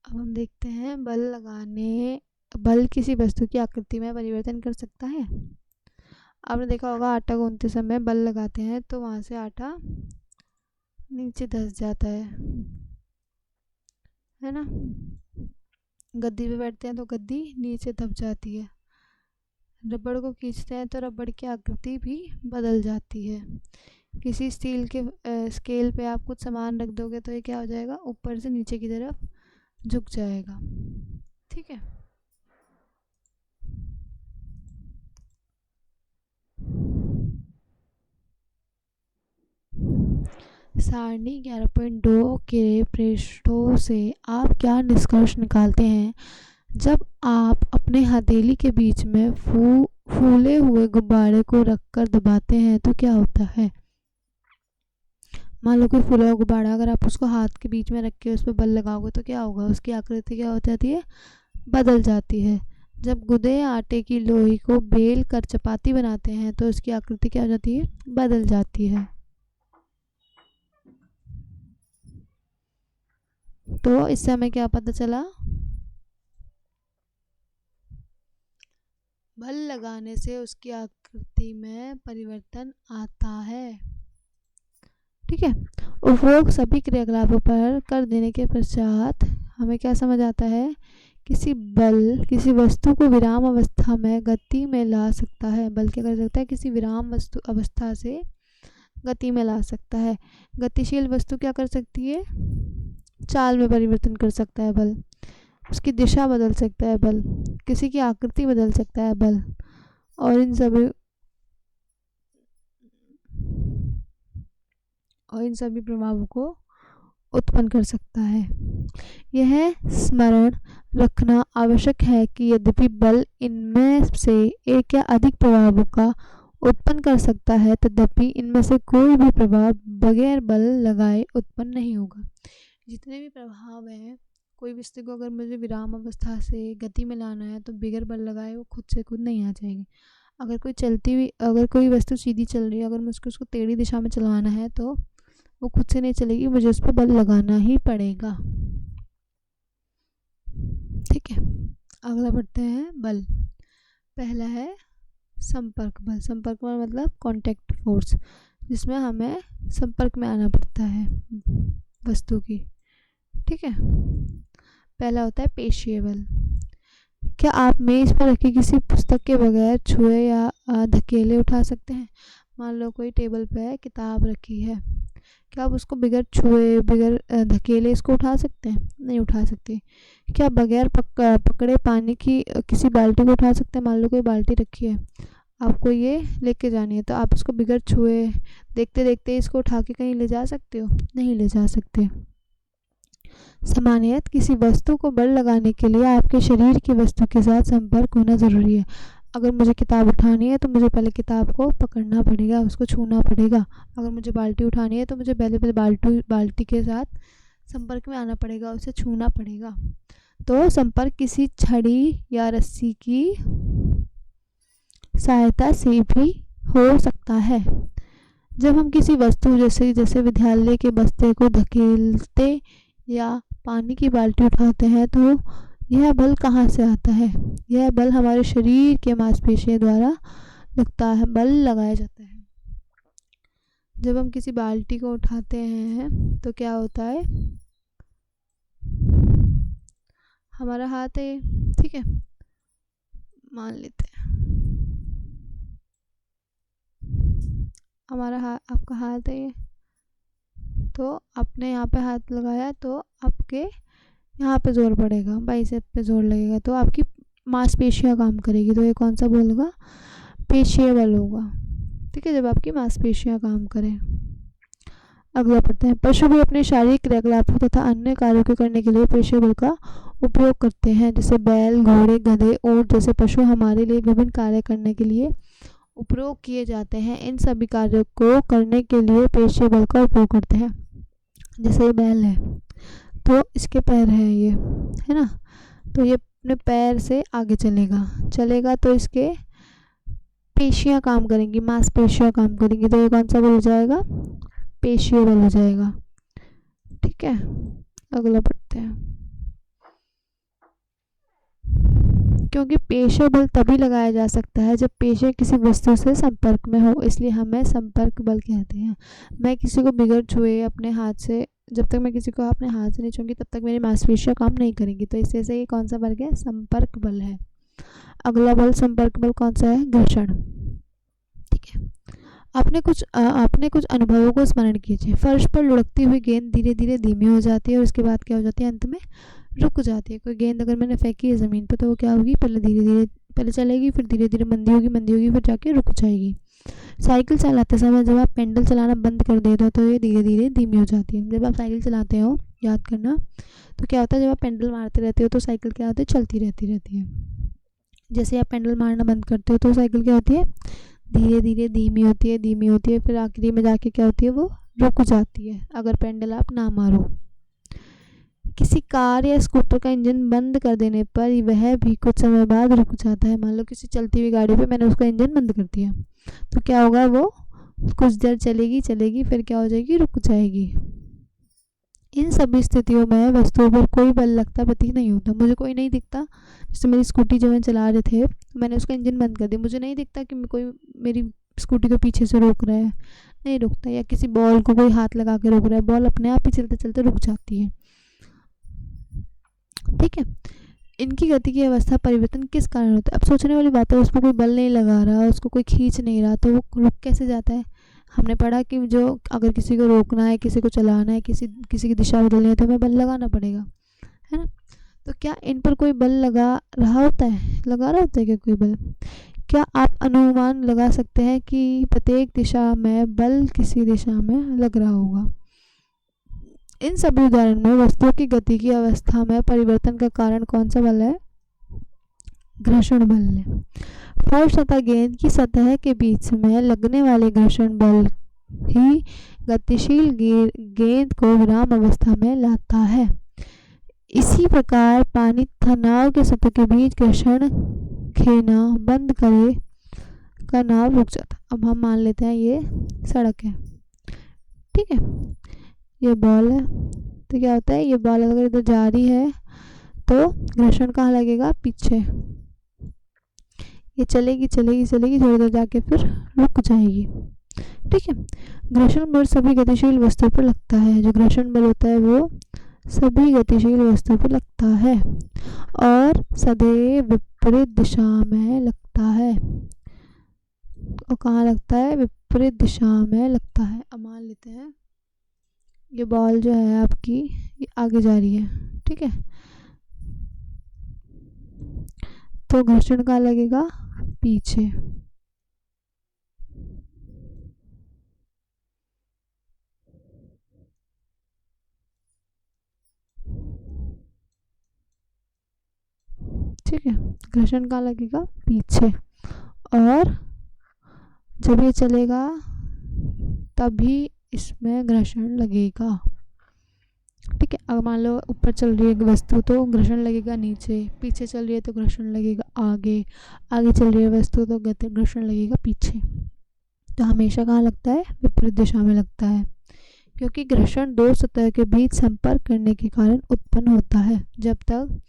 Speaker 1: अब हम देखते हैं बल किसी वस्तु की आकृति में परिवर्तन कर सकता है। आपने देखा होगा आटा गूंथते समय बल लगाते हैं तो वहां से आटा नीचे धंस जाता है ना। गद्दी पे बैठते हैं तो गद्दी नीचे दब जाती है। रबड़ को खींचते हैं तो रबड़ की आकृति भी बदल जाती है। किसी स्टील के स्केल पे आप कुछ सामान रख दोगे तो ये क्या हो जाएगा, ऊपर से नीचे की तरफ झुक जाएगा। ठीक है। सारणी 11.2 के पृष्ठों से आप क्या निष्कर्ष निकालते हैं? जब आप अपने हथेली के बीच में फूले हुए गुब्बारे को रखकर दबाते हैं तो क्या होता है? मान लो कोई फूला हुआ गुब्बारा, अगर आप उसको हाथ के बीच में रख के उस पर बल लगाओगे तो क्या होगा, उसकी आकृति क्या हो जाती है, बदल जाती है। जब गुदे आटे की लोई को बेल कर चपाती बनाते हैं तो उसकी आकृति क्या हो जाती है, बदल जाती है। तो इससे हमें क्या पता चला, बल लगाने से उसकी आकृति में परिवर्तन आता है। ठीक है। उपरोक्त सभी क्रियाकलापों पर कर देने के पश्चात हमें क्या समझ आता है, किसी वस्तु को विराम अवस्था में गति में ला सकता है। बल क्या कर सकता है, किसी विराम वस्तु अवस्था से गति में ला सकता है। गतिशील वस्तु क्या कर सकती है, चाल में परिवर्तन कर सकता है बल, उसकी दिशा बदल सकता है बल, किसी की आकृति बदल सकता है बल, और इन सभी प्रभावों को उत्पन्न कर सकता है। यह स्मरण रखना आवश्यक है कि यद्यपि बल इनमें से एक या अधिक प्रभावों का उत्पन्न कर सकता है, तथापि इनमें से कोई भी प्रभाव बगैर बल लगाए उत्पन्न नहीं होगा। जितने भी प्रभाव हैं, कोई वस्तु को अगर मुझे विराम अवस्था से गति में लाना है तो बगैर बल लगाए वो खुद से खुद नहीं आ जाएगी। अगर कोई वस्तु सीधी चल रही है, अगर मुझको उसको टेढ़ी दिशा में चलवाना है तो वो खुद से नहीं चलेगी, मुझे उस पर बल लगाना ही पड़ेगा। ठीक है। अगला पढ़ते हैं बल। पहला है संपर्क बल। संपर्क बल मतलब कांटेक्ट फोर्स, जिसमें हमें संपर्क में आना पड़ता है वस्तु की। ठीक है। पहला होता है पेशीय बल। क्या आप मेज पर रखी किसी पुस्तक के बगैर छुए या धकेले उठा सकते हैं? मान लो कोई टेबल पे किताब रखी है, क्या आप उसको बगैर छुए बगैर धकेले इसको उठा सकते हैं? नहीं उठा सकते। क्या बगैर पकड़े पानी की किसी बाल्टी को उठा सकते हैं? मान लो कोई बाल्टी रखी है, आपको ये लेके जानी है, तो आप इसको बगैर छुए देखते देखते इसको उठा के कहीं ले जा सकते हो? नहीं ले जा सकते। सामान्यतः किसी वस्तु को बल लगाने के लिए आपके शरीर की वस्तु के साथ संपर्क होना ज़रूरी है। अगर मुझे किताब उठानी है तो मुझे पहले किताब को पकड़ना पड़ेगा, उसको छूना पड़ेगा। अगर मुझे बाल्टी उठानी है तो मुझे पहले बाल्टी के साथ संपर्क में आना पड़ेगा, उसे छूना पड़ेगा। तो संपर्क किसी छड़ी या रस्सी की सहायता से भी हो सकता है। जब हम किसी वस्तु जैसे विद्यालय के बस्ते को धकेलते या पानी की बाल्टी उठाते हैं तो यह बल कहाँ से आता है? यह बल हमारे शरीर के मांसपेशियों द्वारा बल लगाया जाता है। जब हम किसी बाल्टी को उठाते हैं तो क्या होता है, हमारा हाथ है, ठीक है, मान लेते हैं आपका हाथ है, तो आपने यहाँ पे हाथ लगाया तो आपके यहाँ पे जोर पड़ेगा, बाइसेप पे जोर लगेगा, तो आपकी मांसपेशियाँ काम करेगी। तो ये कौन सा बल होगा? पेशीय बल होगा। ठीक है, जब आपकी मांसपेशियाँ काम करें। अगला पढ़ते हैं। पशु भी अपने शारीरिक क्रियाकलापों तथा अन्य कार्यों को करने के लिए पेशीय बल का उपयोग करते हैं। जैसे बैल, घोड़े, गधे, ऊंट जैसे पशु हमारे लिए विभिन्न कार्य करने के लिए उपयोग किए जाते हैं, इन सभी कार्यों को करने के लिए पेशीय बल का उपयोग करते हैं। जैसे ये बैल है तो इसके पैर है ये, है ना, तो ये अपने पैर से आगे चलेगा तो इसके पेशियां काम करेंगी, मांसपेशियां काम करेंगी, तो ये कौन सा बल हो जाएगा, पेशीय बल हो जाएगा। ठीक है, अगला पढ़ते हैं। क्योंकि पेशीय बल तभी लगाया जा सकता है जब पेशी किसी वस्तु से संपर्क में हो, इसलिए हमें संपर्क बल कहते हैं। मैं किसी को बिगर छुए अपने हाथ से, जब तक मैं किसी को अपने हाथ से नहीं छूंगी तब तक मेरी मांसपेशियां काम नहीं करेंगी, तो इससे से ये कौन सा बल है, संपर्क बल है। अगला बल संपर्क बल कौन सा है, घर्षण। ठीक है, आपने कुछ अनुभवों को स्मरण कीजिए। फर्श पर लुढ़कती हुई गेंद धीरे धीरे धीमी हो जाती है और उसके बाद क्या हो जाती है, अंत में रुक जाती है। कोई गेंद अगर मैंने फेंकी है ज़मीन पर तो वो क्या होगी, पहले चलेगी, फिर धीरे धीरे मंदी होगी, फिर जाके रुक जाएगी। साइकिल चलाते समय जब आप पेडल चलाना बंद कर देते हो तो ये धीरे धीरे धीमी हो जाती है। जब आप साइकिल चलाते हो, याद करना, तो क्या होता है, जब आप पेडल मारते रहते हो तो साइकिल क्या होती है, चलती रहती है। जैसे आप पेडल मारना बंद करते हो तो साइकिल क्या होती है, धीरे धीरे धीमी होती है, फिर आखिरी में जाके क्या होती है, वो रुक जाती है अगर पेडल आप ना मारो। किसी कार या स्कूटर का इंजन बंद कर देने पर वह भी कुछ समय बाद रुक जाता है। मान लो किसी चलती हुई गाड़ी पे मैंने उसका इंजन बंद कर दिया तो क्या होगा, वो कुछ देर चलेगी फिर क्या हो जाएगी, रुक जाएगी। इन सभी स्थितियों में वस्तुओं पर कोई बल लगता प्रतीत नहीं होता। मुझे कोई नहीं दिखता, जैसे मेरी स्कूटी जो मैं चला रहे थे मैंने उसका इंजन बंद कर दिया, मुझे नहीं दिखता कि कोई मेरी स्कूटी को पीछे से रोक रहा है, नहीं रुकता। या किसी बॉल को कोई हाथ लगा के रोक रहा है, बॉल अपने आप ही चलते चलते रुक जाती है। ठीक है, इनकी गति की अवस्था परिवर्तन किस कारण होता है। अब सोचने वाली बात है, उस पर कोई बल नहीं लगा रहा, उसको कोई खींच नहीं रहा, तो वो रुक कैसे जाता है। हमने पढ़ा कि जो अगर किसी को रोकना है, किसी को चलाना है, किसी की दिशा बदलनी है तो हमें बल लगाना पड़ेगा, है ना। तो क्या इन पर कोई बल लगा रहा होता है क्या कोई बल। क्या आप अनुमान लगा सकते हैं कि प्रत्येक दिशा में बल किसी दिशा में लग रहा होगा। इन सभी उदाहरण में वस्तुओं की गति की अवस्था में परिवर्तन का कारण कौन सा बल है, घर्षण बल है। फर्श तथा गेंद की सतह के बीच में लगने वाले घर्षण बल ही गतिशील गेंद को विराम अवस्था में लाता है। इसी प्रकार पानी तथा नाव के सतह के बीच घर्षण खेना बंद करे का नाव रुक जाता। अब हम मान लेते हैं ये सड़क है, ठीक है, ये बॉल है, तो क्या होता है, ये बॉल अगर इधर जा रही है तो घर्षण कहाँ लगेगा, पीछे। ये चलेगी थोड़ी देर जाके फिर रुक जाएगी। ठीक है, घर्षण बल सभी गतिशील वस्तुओं पर लगता है। जो घर्षण बल होता है वो सभी गतिशील वस्तुओं पर लगता है और सदैव विपरीत दिशा में लगता है। और कहाँ लगता है, विपरीत दिशा में लगता है। अब मान लेते हैं ये बॉल जो है आपकी ये आगे जा रही है, ठीक है, तो घर्षण कहाँ लगेगा, पीछे। ठीक है, घर्षण कहाँ लगेगा, पीछे। और जब ये चलेगा तभी इसमें घर्षण लगेगा। ठीक है, अगर मान लो ऊपर चल रही है वस्तु तो घर्षण लगेगा नीचे, पीछे चल रही है तो घर्षण लगेगा आगे, आगे चल रही है वस्तु तो घर्षण लगेगा पीछे। तो हमेशा कहाँ लगता है, विपरीत दिशा में लगता है, क्योंकि घर्षण दो सतह के बीच संपर्क करने के कारण उत्पन्न होता है। जब तक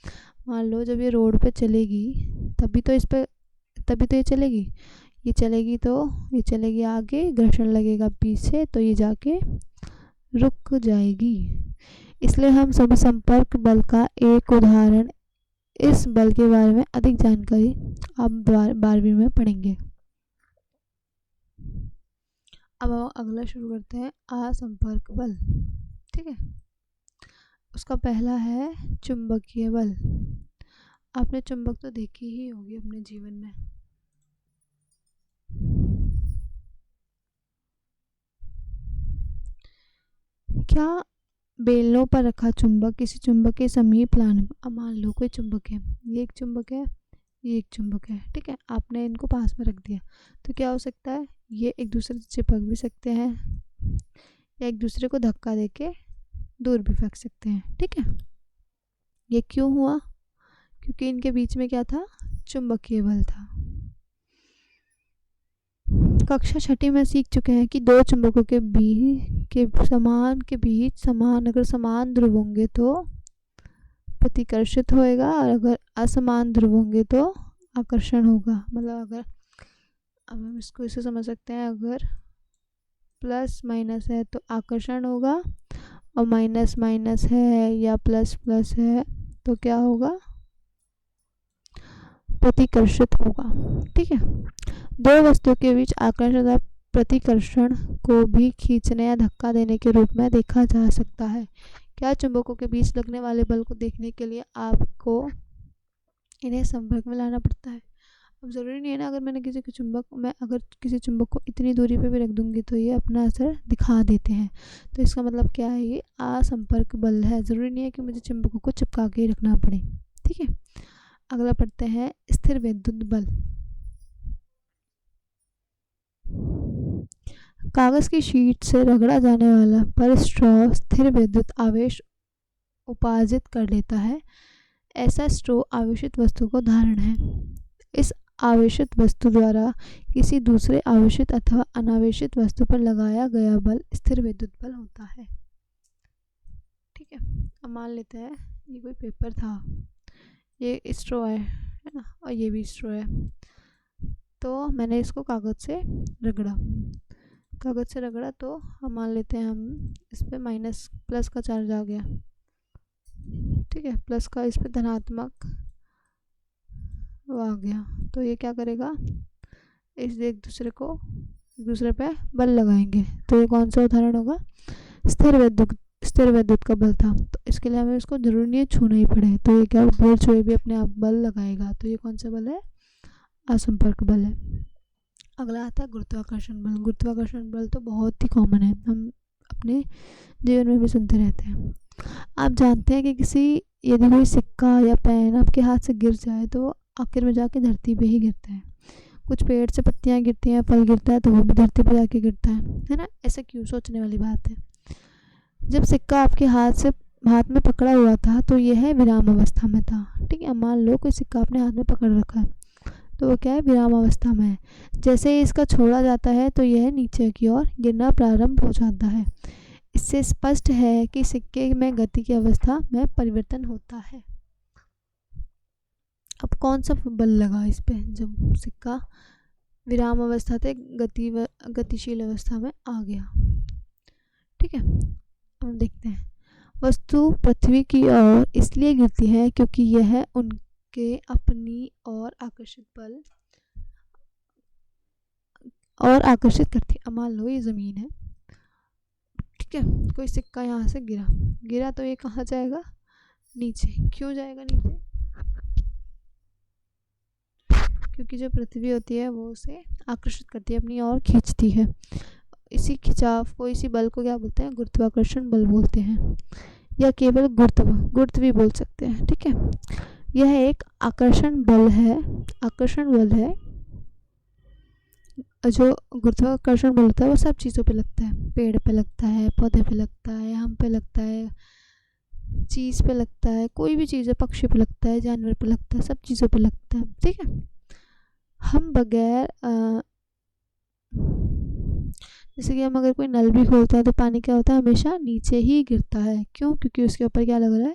Speaker 1: मान लो जब ये रोड पे चलेगी तभी तो ये चलेगी तो ये चलेगी आगे, घर्षण लगेगा पीछे तो ये जाके रुक जाएगी। इसलिए हम सभी संपर्क बल का एक उदाहरण, इस बल के बारे में अधिक जानकारी अब 12वीं में पढ़ेंगे। अब हम अगला शुरू करते हैं, असंपर्क बल। ठीक है, उसका पहला है चुंबकीय बल। आपने चुंबक तो देखी ही होगी अपने जीवन में। क्या बेलनों पर रखा चुंबक किसी चुंबक के समीप लाने, अब मान लो कोई चुंबक है, ये एक चुंबक है, ये एक चुंबक है, ठीक है। आपने इनको पास में रख दिया तो क्या हो सकता है, ये एक दूसरे से चिपक भी सकते हैं या एक दूसरे को धक्का देके दूर भी फेंक सकते हैं, ठीक है। ये क्यों हुआ, क्योंकि इनके बीच में क्या था, चुंबकीय बल था। कक्षा छठी में सीख चुके हैं कि दो चुंबकों के बीच समान अगर समान ध्रुव होंगे तो प्रतिकर्षित होएगा और अगर असमान ध्रुव होंगे तो आकर्षण होगा। मतलब अगर, अब हम इसको इसे समझ सकते हैं, अगर प्लस माइनस है तो आकर्षण होगा और माइनस माइनस है या प्लस प्लस है तो क्या होगा, प्रतिकर्षित होगा, ठीक है। दो वस्तुओं के बीच आकर्षण तथा प्रतिकर्षण को भी खींचने या धक्का देने के रूप में देखा जा सकता है। क्या चुंबकों के बीच लगने वाले बल को देखने के लिए आपको इन्हें संपर्क में लाना पड़ता है। अब ज़रूरी नहीं है ना, अगर मैं किसी चुंबक को इतनी दूरी पे भी रख दूंगी तो ये अपना असर दिखा देते हैं। तो इसका मतलब क्या है, ये असंपर्क बल है। ज़रूरी नहीं है कि मुझे चुंबकों को चिपका के ही रखना पड़े, ठीक है। अगला पढ़ते हैं स्थिर विद्युत बल। कागज की शीट से रगड़ा जाने वाला पर स्ट्रॉ स्थिर विद्युत आवेश उपार्जित कर लेता है। ऐसा स्ट्रॉ आवेशित वस्तु को धारण है। इस आवेशित वस्तु द्वारा किसी दूसरे आवेशित अथवा अनावेशित वस्तु पर लगाया गया बल स्थिर विद्युत बल होता है, ठीक है। अब मान लेते हैं ये कोई पेपर था, ये स्ट्रॉ है ना, और ये भी स्ट्रॉ है। तो मैंने इसको कागज़ से रगड़ा तो हम मान लेते हैं हम इस पर माइनस प्लस का चार्ज आ गया, ठीक है। प्लस का इस पर धनात्मक वो आ गया तो ये क्या करेगा, एक दूसरे पे बल लगाएंगे। तो ये कौन सा उदाहरण होगा, स्थिर विद्युत का बल था। तो इसके लिए हमें इसको जरूरी नहीं है छूना ही पड़े, तो ये क्या बल छुए भी अपने आप बल लगाएगा। तो ये कौन सा बल है, असंपर्क बल है। अगला आता है गुरुत्वाकर्षण बल। गुरुत्वाकर्षण बल तो बहुत ही कॉमन है, हम अपने जीवन में भी सुनते रहते हैं। आप जानते हैं कि यदि कोई सिक्का या पेन आपके हाथ से गिर जाए तो आखिर में जाके धरती पे ही गिरता है। कुछ पेड़ से पत्तियां गिरती हैं, फल गिरता है तो वो भी धरती पे जाके गिरता है ना। ऐसा क्यों, सोचने वाली बात है। जब सिक्का आपके हाथ में पकड़ा हुआ था तो यह विराम अवस्था में था, ठीक है। मान लो कोई सिक्का अपने हाथ में पकड़ रखा है तो वो क्या है, विराम अवस्था में है। जैसे ही इसका छोड़ा जाता है तो यह नीचे की ओर गिरना प्रारंभ हो जाता है। इससे स्पष्ट है कि सिक्के में गति की अवस्था में परिवर्तन होता है। अब कौन सा बल लगा इस पे, जब सिक्का विराम अवस्था से गतिशील अवस्था में आ गया, ठीक है। अब देखते हैं, वस्तु पृथ्वी की ओर इसलिए गिरती है क्योंकि यह उनके अपनी ओर आकर्षित करती है। अब मान लो ये ज़मीन है, ठीक है। कोई सिक्का यहाँ से गिरा तो ये कहाँ जाएगा, नीचे। क्यों जाएगा नीचे, क्योंकि जो पृथ्वी होती है वो उसे आकर्षित करती है, अपनी ओर खींचती है। इसी बल को क्या बोलते हैं, गुरुत्वाकर्षण बल बोलते हैं, या केवल गुरुत्व भी बोल सकते हैं, ठीक है। यह एक आकर्षण बल है। जो गुरुत्वाकर्षण बल होता है वो सब चीज़ों पे लगता है, पेड़ पे लगता है, पौधे पे लगता है, हम पे लगता है, चीज़ पे लगता है, कोई भी चीज़ है, पक्षी पे लगता है, जानवर पे लगता है, सब चीज़ों पे लगता है, ठीक है। हम बगैर जैसे कि हम अगर कोई नल भी खोलते हैं तो पानी क्या होता है, हमेशा नीचे ही गिरता है। क्यों, क्योंकि उसके ऊपर क्या लग रहा है,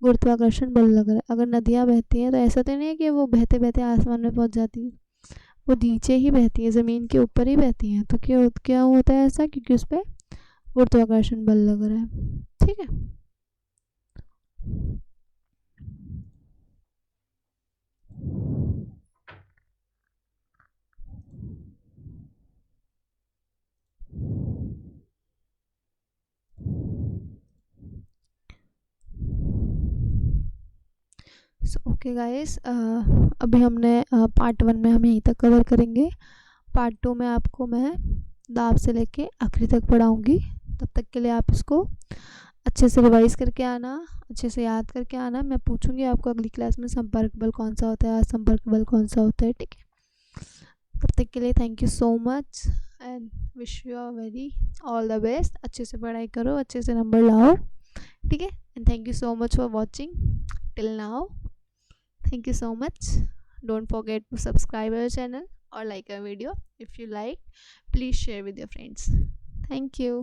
Speaker 1: गुरुत्वाकर्षण बल लग रहा है। अगर नदियाँ बहती हैं तो ऐसा तो नहीं है कि वो बहते बहते आसमान में पहुंच जाती है, वो नीचे ही बहती है, ज़मीन के ऊपर ही बहती हैं। तो क्या होता है ऐसा, क्योंकि उस पर गुरुत्वाकर्षण बल लग रहा है, ठीक है। ओके गाइस, अभी हमने पार्ट 1 में हम यहीं तक कवर करेंगे। पार्ट 2 में आपको मैं दाब से लेके आखिरी तक पढ़ाऊँगी। तब तक के लिए आप इसको अच्छे से रिवाइज करके आना, अच्छे से याद करके आना। मैं पूछूंगी आपको अगली क्लास में संपर्क बल कौन सा होता है, असंपर्क बल कौन सा होता है, ठीक है। तब तक के लिए thank you so much and wish you a very all the best. अच्छे से पढ़ाई करो, अच्छे से नंबर लाओ, ठीक है। And thank you so much for watching till now. Thank you so much. Don't forget to subscribe our channel or like our video. If you like, please share with your friends. Thank you.